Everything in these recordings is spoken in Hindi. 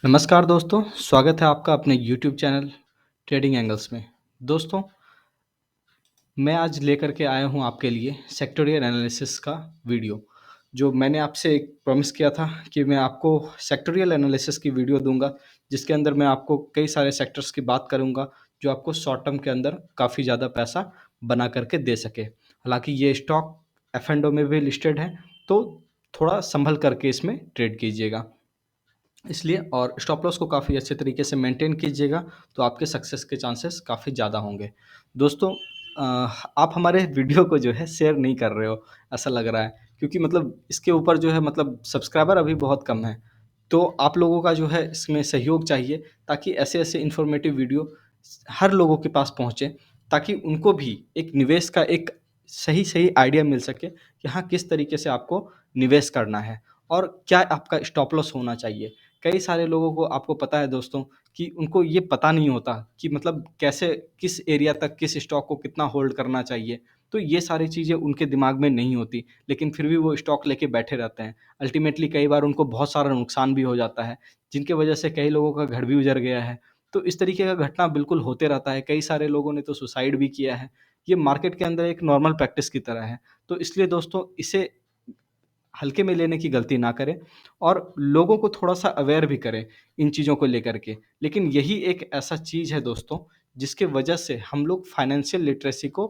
नमस्कार दोस्तों, स्वागत है आपका अपने यूट्यूब चैनल ट्रेडिंग एंगल्स में। दोस्तों, मैं आज लेकर के आया हूँ आपके लिए सेक्टोरियल एनालिसिस का वीडियो। जो मैंने आपसे एक प्रॉमिस किया था कि मैं आपको सेक्टोरियल एनालिसिस की वीडियो दूँगा, जिसके अंदर मैं आपको कई सारे सेक्टर्स की बात करूँगा, जो आपको शॉर्ट टर्म के अंदर काफ़ी ज़्यादा पैसा बना करके दे सके। हालाँकि ये स्टॉक एफ-एंड-ओ में भी लिस्टेड है, तो थोड़ा सँभल करके इसमें ट्रेड कीजिएगा। इसलिए और स्टॉप लॉस को काफ़ी अच्छे तरीके से मेंटेन कीजिएगा, तो आपके सक्सेस के चांसेस काफ़ी ज़्यादा होंगे। दोस्तों, अ, आप हमारे वीडियो को जो है शेयर नहीं कर रहे हो, ऐसा लग रहा है, क्योंकि मतलब इसके ऊपर जो है मतलब सब्सक्राइबर अभी बहुत कम है। तो आप लोगों का जो है इसमें सहयोग चाहिए, ताकि ऐसे-ऐसे इन्फॉर्मेटिव वीडियो हर लोगों के पास पहुँचे, ताकि उनको भी एक निवेश का एक सही-सही आइडिया मिल सके कि हाँ, किस तरीके से आपको निवेश करना है और क्या आपका स्टॉप लॉस होना चाहिए। कई सारे लोगों को आपको पता है दोस्तों कि उनको ये पता नहीं होता कि मतलब कैसे किस एरिया तक किस स्टॉक को कितना होल्ड करना चाहिए। तो ये सारी चीज़ें उनके दिमाग में नहीं होती, लेकिन फिर भी वो स्टॉक लेके बैठे रहते हैं। अल्टीमेटली कई बार उनको बहुत सारा नुकसान भी हो जाता है, जिनकी वजह से कई लोगों का घर भी उजड़ गया है। तो इस तरीके का घटना बिल्कुल होते रहता है, कई सारे लोगों ने तो सुसाइड भी किया है। ये मार्केट के अंदर एक नॉर्मल प्रैक्टिस की तरह है। तो इसलिए दोस्तों, इसे हल्के में लेने की गलती ना करें और लोगों को थोड़ा-सा अवेयर भी करें इन चीज़ों को लेकर के। लेकिन यही एक ऐसा चीज़ है दोस्तों, जिसके वजह से हम लोग फाइनेंशियल लिटरेसी को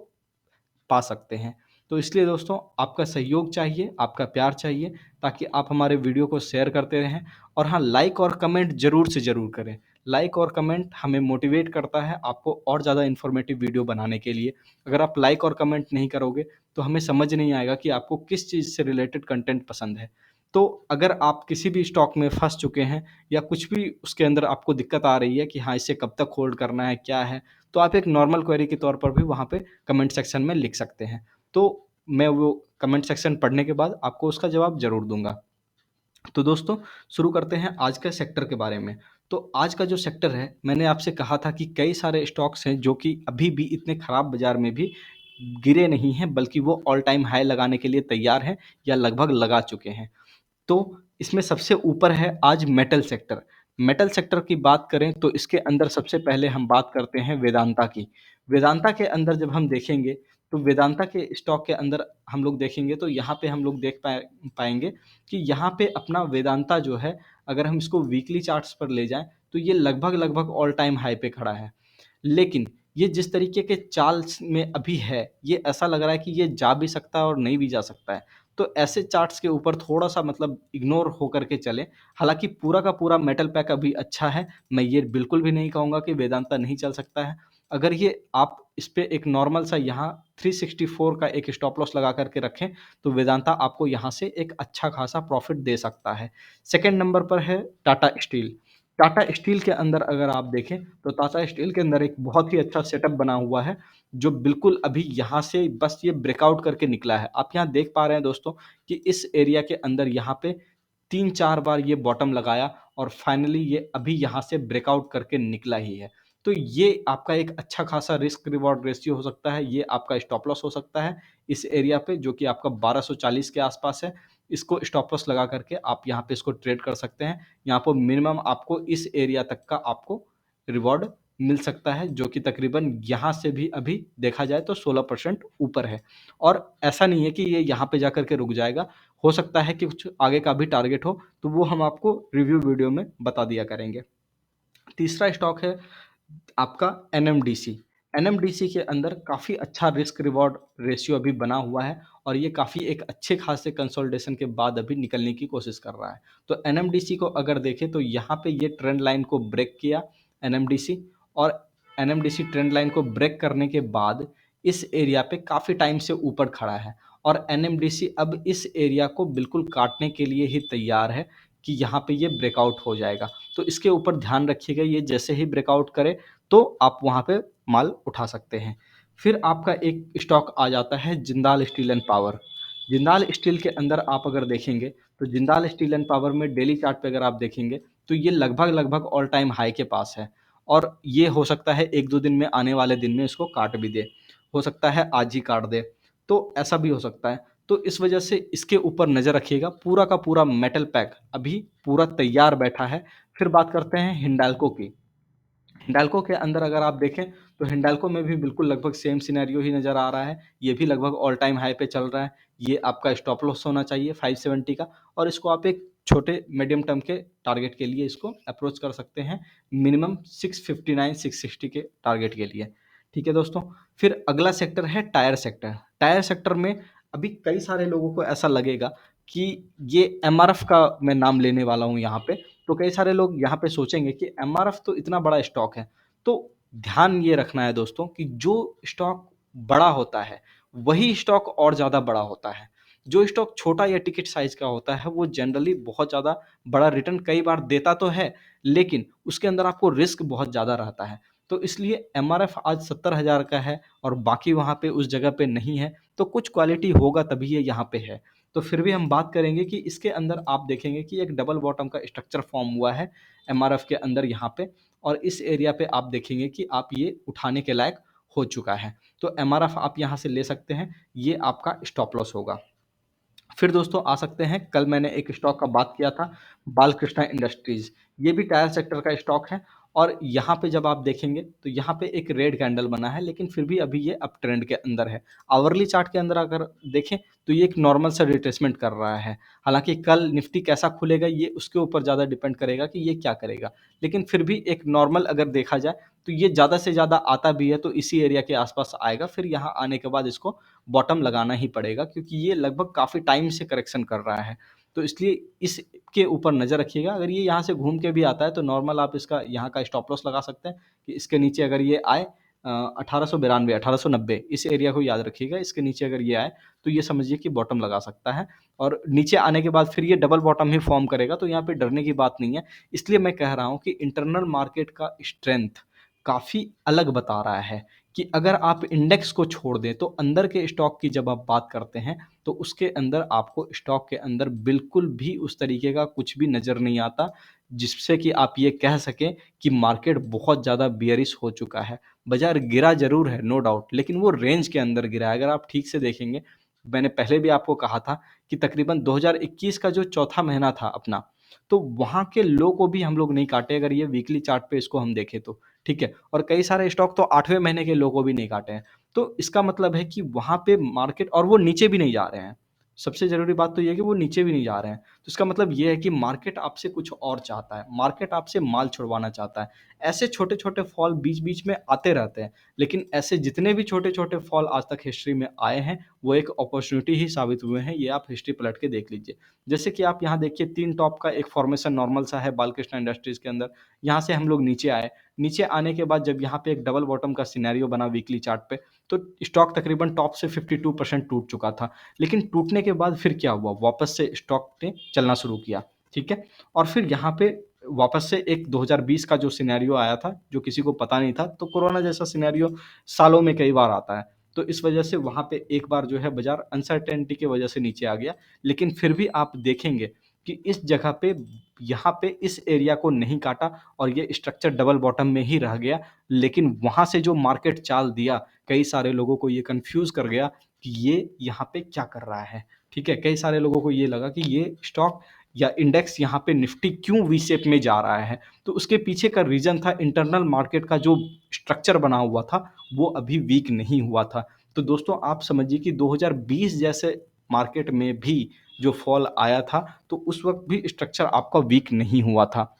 पा सकते हैं। तो इसलिए दोस्तों, आपका सहयोग चाहिए, आपका प्यार चाहिए, ताकि आप हमारे वीडियो को शेयर करते रहें और हाँ, लाइक और कमेंट ज़रूर से ज़रूर करें। लाइक और कमेंट हमें मोटिवेट करता है आपको और ज़्यादा इन्फॉर्मेटिव वीडियो बनाने के लिए। अगर आप लाइक और कमेंट नहीं करोगे, तो हमें समझ नहीं आएगा कि आपको किस चीज़ से रिलेटेड कंटेंट पसंद है। तो अगर आप किसी भी स्टॉक में फँस चुके हैं या कुछ भी उसके अंदर आपको दिक्कत आ रही है कि हाँ, इसे कब तक होल्ड करना है, क्या है? तो आप एक नॉर्मल क्वेरी के तौर पर भी वहाँ पे कमेंट सेक्शन में लिख सकते हैं। तो मैं वो कमेंट सेक्शन पढ़ने के बाद आपको उसका जवाब ज़रूर दूँगा। तो दोस्तों, शुरू करते हैं आज के सेक्टर के बारे में। तो आज का जो सेक्टर है, मैंने आपसे कहा था कि कई सारे स्टॉक्स हैं जो कि अभी भी इतने खराब बाज़ार में भी गिरे नहीं हैं, बल्कि वो ऑल टाइम हाई लगाने के लिए तैयार हैं या लगभग लगा चुके हैं। तो इसमें सबसे ऊपर है आज मेटल सेक्टर। मेटल सेक्टर की बात करें तो इसके अंदर सबसे पहले हम बात करते हैं वेदांता की। वेदांता के अंदर जब हम देखेंगे, तो वेदांता के स्टॉक के अंदर हम लोग देखेंगे तो यहाँ पे हम लोग देख पाएँगे कि यहाँ पे अपना वेदांता जो है, अगर हम इसको वीकली चार्ट्स पर ले जाएँ, तो ये लगभग-लगभग ऑल टाइम हाई पे खड़ा है। लेकिन ये जिस तरीके के चाल्स में अभी है, ये ऐसा लग रहा है कि ये जा भी सकता है और नहीं भी जा सकता है। तो ऐसे चार्ट्स के ऊपर थोड़ा-सा मतलब इग्नोर होकर के चलें। हालाँकि पूरा का पूरा मेटल पैक अभी अच्छा है, मैं ये बिल्कुल भी नहीं कहूँगा कि वेदांता नहीं चल सकता है। अगर ये आप इस पे एक नॉर्मल सा यहाँ 364 का एक स्टॉप लॉस लगा कर के रखें, तो वेदांता आपको यहाँ से एक अच्छा खासा प्रॉफ़िट दे सकता है। सेकंड नंबर पर है टाटा स्टील। टाटा स्टील के अंदर अगर आप देखें, तो टाटा स्टील के अंदर एक बहुत ही अच्छा सेटअप बना हुआ है, जो बिल्कुल अभी यहाँ से बस ये ब्रेकआउट करके निकला है। आप यहाँ देख पा रहे हैं दोस्तों कि इस एरिया के अंदर यहाँ पे 3-4 बार ये बॉटम लगाया और फाइनली ये अभी यहाँ से ब्रेकआउट करके निकला ही है। तो ये आपका एक अच्छा खासा रिस्क रिवॉर्ड रेशियो हो सकता है, ये आपका स्टॉप लॉस हो सकता है इस एरिया पे, जो कि आपका 1240 के आसपास है। इसको स्टॉप लॉस लगा करके आप यहाँ पे इसको ट्रेड कर सकते हैं। यहाँ पर मिनिमम आपको इस एरिया तक का आपको रिवॉर्ड मिल सकता है, जो कि तकरीबन यहाँ से भी अभी देखा जाए तो 16% ऊपर है। और ऐसा नहीं है कि ये यहाँ पे जाकर के रुक जाएगा, हो सकता है कि कुछ आगे का भी टारगेट हो, तो वो हम आपको रिव्यू वीडियो में बता दिया करेंगे। तीसरा स्टॉक है आपका एनएमडीसी। एनएमडीसी के अंदर काफ़ी अच्छा रिस्क रिवॉर्ड रेशियो अभी बना हुआ है और ये काफ़ी एक अच्छे खासे कंसोलिडेशन के बाद अभी निकलने की कोशिश कर रहा है। तो एनएमडीसी को अगर देखें तो यहाँ पे ये ट्रेंड लाइन को ब्रेक किया एनएमडीसी, और एनएमडीसी ट्रेंड लाइन को ब्रेक करने के बाद इस एरिया पे काफ़ी टाइम से ऊपर खड़ा है और एनएमडीसी अब इस एरिया को बिल्कुल काटने के लिए ही तैयार है कि यहाँ पे ये ब्रेकआउट हो जाएगा। तो इसके ऊपर ध्यान रखिएगा, ये जैसे ही ब्रेकआउट करे तो आप वहाँ पे माल उठा सकते हैं। फिर आपका एक स्टॉक आ जाता है Jindal steel and power. Jindal steel के अंदर आप अगर देखेंगे, तो जिंदाल स्टील एंड पावर में डेली चार्ट पे अगर आप देखेंगे, तो ये लगभग-लगभग ऑल टाइम हाई के पास है और ये हो सकता है 1-2 दिन में, आने वाले दिन में इसको काट भी दे। हो सकता है आज ही काट दे, तो ऐसा भी हो सकता है। तो इस वजह से इसके ऊपर नज़र रखिएगा। पूरा का पूरा मेटल पैक अभी पूरा तैयार बैठा है। फिर बात करते हैं हिंडाल्को की। हिंडाल्को के अंदर अगर आप देखें तो हिंडाल्को में भी बिल्कुल लगभग सेम सिनेरियो ही नज़र आ रहा है। ये भी लगभग ऑल टाइम हाई पे चल रहा है। ये आपका स्टॉप लॉस होना चाहिए 570 का, और इसको आप एक छोटे मीडियम टर्म के टारगेट के लिए इसको अप्रोच कर सकते हैं, मिनिमम 659 660 के टारगेट के लिए। ठीक है दोस्तों। फिर अगला सेक्टर है टायर सेक्टर। टायर सेक्टर में अभी कई सारे लोगों को ऐसा लगेगा कि ये एमआरएफ का मैं नाम लेने वाला हूँ यहाँ पे। तो कई सारे लोग यहाँ पे सोचेंगे कि एमआरएफ तो इतना बड़ा स्टॉक है। तो ध्यान ये रखना है दोस्तों कि जो स्टॉक बड़ा होता है वही स्टॉक और ज़्यादा बड़ा होता है। जो स्टॉक छोटा या टिकट साइज का होता है वो जनरली बहुत ज़्यादा बड़ा रिटर्न कई बार देता तो है, लेकिन उसके अंदर आपको रिस्क बहुत ज़्यादा रहता है। तो इसलिए एमआरएफ आज 70,000 का है और बाकी वहाँ पे उस जगह पे नहीं है, तो कुछ क्वालिटी होगा तभी ये यहाँ पे है। तो फिर भी हम बात करेंगे कि इसके अंदर आप देखेंगे कि एक डबल बॉटम का स्ट्रक्चर फॉर्म हुआ है एमआरएफ के अंदर यहाँ पे, और इस एरिया पे आप देखेंगे कि आप ये उठाने के लायक हो चुका है। तो एमआरएफ आप यहाँ से ले सकते हैं, ये आपका स्टॉप लॉस होगा। फिर दोस्तों आ सकते हैं, कल मैंने एक स्टॉक का बात किया था, बालकृष्णा इंडस्ट्रीज। ये भी टायर सेक्टर का स्टॉक है, और यहाँ पे जब आप देखेंगे तो यहाँ पे एक रेड कैंडल बना है, लेकिन फिर भी अभी ये अप ट्रेंड के अंदर है। आवरली चार्ट के अंदर अगर देखें तो ये एक नॉर्मल सा रिट्रेसमेंट कर रहा है। हालांकि कल निफ्टी कैसा खुलेगा ये उसके ऊपर ज़्यादा डिपेंड करेगा कि ये क्या करेगा, लेकिन फिर भी एक नॉर्मल अगर देखा जाए तो ये ज़्यादा से ज़्यादा आता भी है तो इसी एरिया के आसपास आएगा। फिर यहाँ आने के बाद इसको बॉटम लगाना ही पड़ेगा, क्योंकि ये लगभग काफ़ी टाइम से करेक्शन कर रहा है। तो इसलिए इसके ऊपर नज़र रखिएगा। अगर ये यहाँ से घूम के भी आता है तो नॉर्मल आप इसका यहाँ का स्टॉप लॉस लगा सकते हैं कि इसके नीचे अगर ये आए 1892 1890 इस एरिया को याद रखिएगा। इसके नीचे अगर ये आए तो ये समझिए कि बॉटम लगा सकता है, और नीचे आने के बाद फिर ये डबल बॉटम ही फॉर्म करेगा। तो यहाँ पे डरने की बात नहीं है। इसलिए मैं कह रहा हूँ कि इंटरनल मार्केट का स्ट्रेंथ काफ़ी अलग बता रहा है कि अगर आप इंडेक्स को छोड़ दें तो अंदर के स्टॉक की जब आप बात करते हैं तो उसके अंदर आपको स्टॉक के अंदर बिल्कुल भी उस तरीके का कुछ भी नज़र नहीं आता जिससे कि आप ये कह सकें कि मार्केट बहुत ज़्यादा बियरिश हो चुका है। बाजार गिरा जरूर है, नो डाउट, लेकिन वो रेंज के अंदर गिरा है। अगर आप ठीक से देखेंगे, मैंने पहले भी आपको कहा था कि तकरीबन 2021 का जो चौथा महीना था अपना, तो वहाँ के लो को भी हम लोग नहीं काटे अगर ये वीकली चार्ट पे इसको हम देखें तो। ठीक है, और कई सारे स्टॉक तो 8वें महीने के लो को भी नहीं काटे हैं। तो इसका मतलब है कि वहाँ पे मार्केट, और वो नीचे भी नहीं जा रहे हैं। सबसे ज़रूरी बात तो ये है कि वो नीचे भी नहीं जा रहे हैं। तो इसका मतलब ये है कि मार्केट आपसे कुछ और चाहता है, मार्केट आपसे माल छुड़वाना चाहता है। ऐसे छोटे-छोटे फॉल बीच-बीच में आते रहते हैं, लेकिन ऐसे जितने भी छोटे-छोटे फॉल आज तक हिस्ट्री में आए हैं, वो एक अपॉर्च्युनिटी ही साबित हुए हैं। ये आप हिस्ट्री पलट के देख लीजिए। जैसे कि आप यहाँ देखिए 3 टॉप का एक फॉर्मेशन नॉर्मल सा है बालकृष्ण इंडस्ट्रीज़ के अंदर। यहाँ से हम लोग नीचे आए। नीचे आने के बाद जब यहाँ पे एक डबल बॉटम का सिनेरियो बना वीकली चार्ट पे, तो स्टॉक तकरीबन टॉप से 52% टूट चुका था। लेकिन टूटने के बाद फिर क्या हुआ? वापस से स्टॉक ने चलना शुरू किया, ठीक है? और फिर यहाँ पे वापस से एक 2020 का जो सिनेरियो आया था, जो किसी को पता नहीं था, तो कोरोना जैसा सिनेरियो सालों में कई बार आता है। तो इस वजह से वहाँ पे एक बार जो है बाज़ार अनसर्टेनिटी की वजह से नीचे आ गया। लेकिन फिर भी आप देखेंगे कि इस जगह पे, यहाँ पे इस एरिया को नहीं काटा और ये स्ट्रक्चर डबल बॉटम में ही रह गया। लेकिन वहाँ से जो मार्केट चाल दिया, कई सारे लोगों को ये कन्फ्यूज़ कर गया कि ये यहाँ पे क्या कर रहा है, ठीक है? कई सारे लोगों को ये लगा कि ये स्टॉक या इंडेक्स यहाँ पे निफ्टी क्यों वी शेप में जा रहा है? तो उसके पीछे का रीज़न था इंटरनल मार्केट का जो स्ट्रक्चर बना हुआ था, वो अभी वीक नहीं हुआ था। तो दोस्तों आप समझिए कि 2020 जैसे मार्केट में भी जो फॉल आया था, तो उस वक़्त भी स्ट्रक्चर आपका वीक नहीं हुआ था।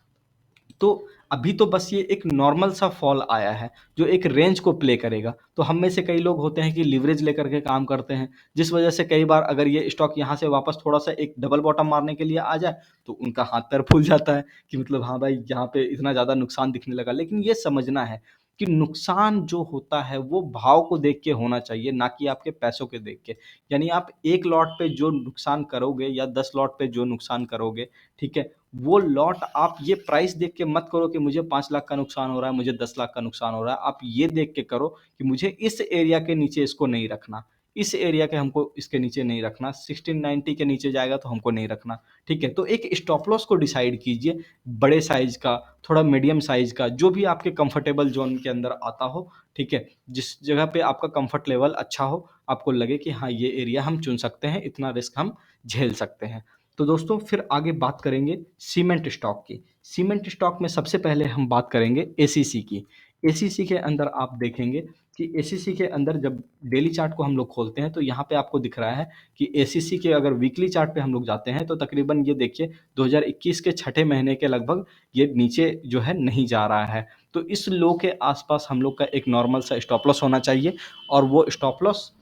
तो अभी तो बस ये एक नॉर्मल सा फॉल आया है, जो एक रेंज को प्ले करेगा। तो हम में से कई लोग होते हैं कि लीवरेज लेकर के काम करते हैं, जिस वजह से कई बार अगर ये स्टॉक यहाँ से वापस थोड़ा-सा एक डबल बॉटम मारने के लिए आ जाए, तो उनका हाथ-पैर फूल जाता है कि मतलब हाँ भाई, यहाँ पे इतना ज़्यादा नुकसान दिखने लगा। लेकिन ये समझना है कि नुकसान जो होता है, वो भाव को देख के होना चाहिए, ना कि आपके पैसों के देख के। यानी आप 1 लॉट पे जो नुकसान करोगे या 10 लॉट पे जो नुकसान करोगे, ठीक है? वो लॉट आप ये प्राइस देख के मत करो कि मुझे 5 लाख का नुकसान हो रहा है, मुझे 10 लाख का नुकसान हो रहा है। आप ये देख के करो कि मुझे इस एरिया के नीचे इसको नहीं रखना। इस एरिया के हमको इसके नीचे नहीं रखना, 1690 के नीचे जाएगा तो हमको नहीं रखना। ठीक है, तो एक स्टॉप लॉस को डिसाइड कीजिए, बड़े साइज का, थोड़ा मीडियम साइज का, जो भी आपके कंफर्टेबल जोन के अंदर आता हो। ठीक है, जिस जगह पे आपका कंफर्ट लेवल अच्छा हो, आपको लगे कि हाँ ये एरिया हम चुन सकते हैं, इतना रिस्क हम झेल सकते हैं। तो दोस्तों फिर आगे बात करेंगे सीमेंट स्टॉक की। सीमेंट स्टॉक में सबसे पहले हम बात करेंगे एसीसी की। एसीसी के अंदर आप देखेंगे कि एसीसी के अंदर जब डेली चार्ट को हम लोग खोलते हैं तो यहाँ पे आपको दिख रहा है कि एसीसी के अगर वीकली चार्ट पे हम लोग जाते हैं तो तकरीबन ये देखिए 2021 के छठे महीने के लगभग ये नीचे जो है नहीं जा रहा है। तो इस लो के आसपास हम लोग का एक नॉर्मल सा स्टॉप लॉस होना चाहिए, और वो स्टॉप लॉस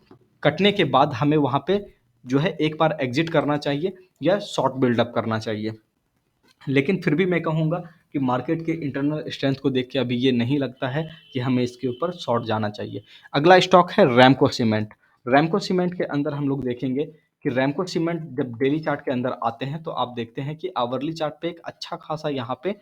कटने के बाद हमें वहाँ पे जो है एक बार एग्जिट करना चाहिए या शॉर्ट बिल्डअप करना चाहिए। लेकिन फिर भी मैं कहूँगा कि मार्केट के इंटरनल स्ट्रेंथ को देख के अभी ये नहीं लगता है कि हमें इसके ऊपर शॉर्ट जाना चाहिए। अगला स्टॉक है रैमको सीमेंट। रैमको सीमेंट के अंदर हम लोग देखेंगे कि रैमको सीमेंट जब डेली चार्ट के अंदर आते हैं तो आप देखते हैं कि आवरली चार्ट पे एक अच्छा खासा यहाँ पे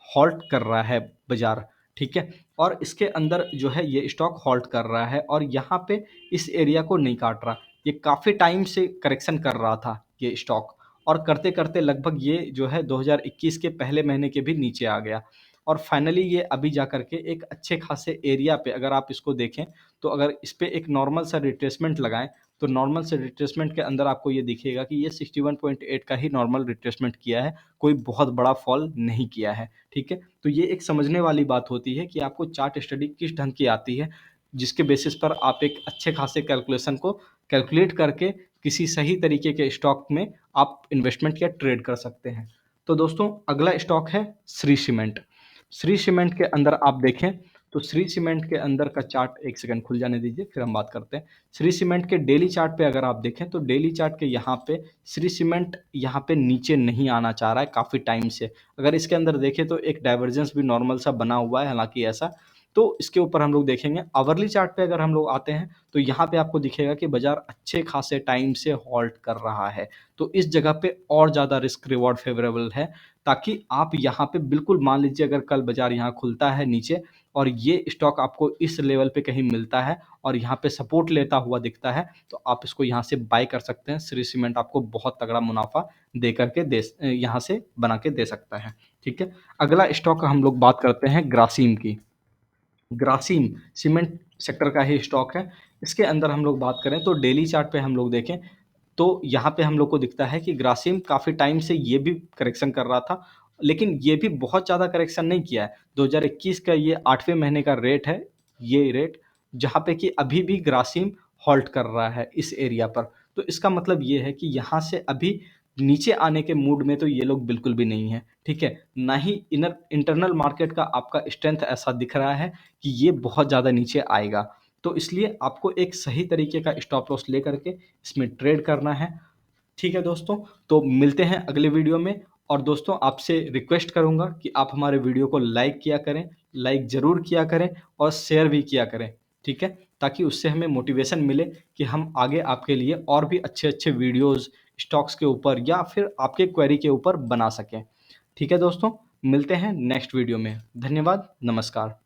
हॉल्ट कर रहा है बाजार। ठीक है, और इसके अंदर जो है ये स्टॉक हॉल्ट कर रहा है और यहाँ पे इस एरिया को नहीं काट रहा। ये काफ़ी टाइम से करेक्शन कर रहा था ये स्टॉक, और करते-करते लगभग ये जो है 2021 के पहले महीने के भी नीचे आ गया, और फाइनली ये अभी जा कर के एक अच्छे खासे एरिया पे, अगर आप इसको देखें तो अगर इस पे एक नॉर्मल सा रिट्रेसमेंट लगाएँ, तो नॉर्मल से रिट्रेसमेंट के अंदर आपको ये दिखेगा कि ये 61.8 का ही नॉर्मल रिट्रेसमेंट किया है, कोई बहुत बड़ा फॉल नहीं किया है। ठीक है? तो ये एक समझने वाली बात होती है कि आपको चार्ट स्टडी किस ढंग की आती है, जिसके बेसिस पर आप एक अच्छे खासे कैलकुलेशन को कैलकुलेट करके किसी सही तरीके के स्टॉक में आप इन्वेस्टमेंट या ट्रेड कर सकते हैं। तो दोस्तों अगला स्टॉक है श्री सीमेंट। श्री सीमेंट के अंदर आप देखें तो श्री सीमेंट के अंदर का चार्ट एक सेकंड खुल जाने दीजिए, फिर हम बात करते हैं। श्री सीमेंट के डेली चार्ट पे अगर आप देखें तो डेली चार्ट के यहाँ पे श्री सीमेंट यहाँ पे नीचे नहीं आना चाह रहा है काफ़ी टाइम से। अगर इसके अंदर देखें तो एक डाइवर्जेंस भी नॉर्मल सा बना हुआ है, हालांकि ऐसा, तो इसके ऊपर हम लोग देखेंगे। आवरली चार्ट पे अगर हम लोग आते हैं तो यहाँ पे आपको दिखेगा कि बाजार अच्छे खासे टाइम से हॉल्ट कर रहा है। तो इस जगह पे और ज़्यादा रिस्क रिवॉर्ड फेवरेबल है, ताकि आप यहाँ पे बिल्कुल मान लीजिए अगर कल बाजार यहाँ खुलता है नीचे और ये स्टॉक आपको इस लेवल पे कहीं मिलता है और यहाँ पे सपोर्ट लेता हुआ दिखता है, तो आप इसको यहाँ से बाय कर सकते हैं। श्री सीमेंट आपको बहुत तगड़ा मुनाफा दे करके यहाँ से बना के दे सकता है। ठीक है, अगला स्टॉक हम लोग बात करते हैं ग्रासिम की। ग्रासिम सीमेंट सेक्टर का ही स्टॉक है। इसके अंदर हम लोग बात करें तो डेली चार्ट पे हम लोग देखें तो यहाँ पे हम लोग को दिखता है कि ग्रासिम काफ़ी टाइम से ये भी करेक्शन कर रहा था, लेकिन ये भी बहुत ज़्यादा करेक्शन नहीं किया है। 2021 का ये 8वें महीने का रेट है, ये रेट, जहाँ पे कि अभी भी ग्रासिम हॉल्ट कर रहा है इस एरिया पर। तो इसका मतलब ये है कि यहाँ से अभी नीचे आने के मूड में तो ये लोग बिल्कुल भी नहीं है। ठीक है? ना ही इंटरनल मार्केट का आपका स्ट्रेंथ ऐसा दिख रहा है कि ये बहुत ज़्यादा नीचे आएगा। तो इसलिए आपको एक सही तरीके का स्टॉप लॉस लेकर के इसमें ट्रेड करना है। ठीक है दोस्तों, तो मिलते हैं अगले वीडियो में, और दोस्तों आपसे रिक्वेस्ट करूंगा कि आप हमारे वीडियो को लाइक किया करें, लाइक ज़रूर किया करें और शेयर भी किया करें। ठीक है? ताकि उससे हमें मोटिवेशन मिले कि हम आगे आपके लिए और भी अच्छे-अच्छे वीडियोज़ स्टॉक्स के ऊपर या फिर आपके क्वेरी के ऊपर बना सकें। ठीक है दोस्तों, मिलते हैं नेक्स्ट वीडियो में। धन्यवाद, नमस्कार।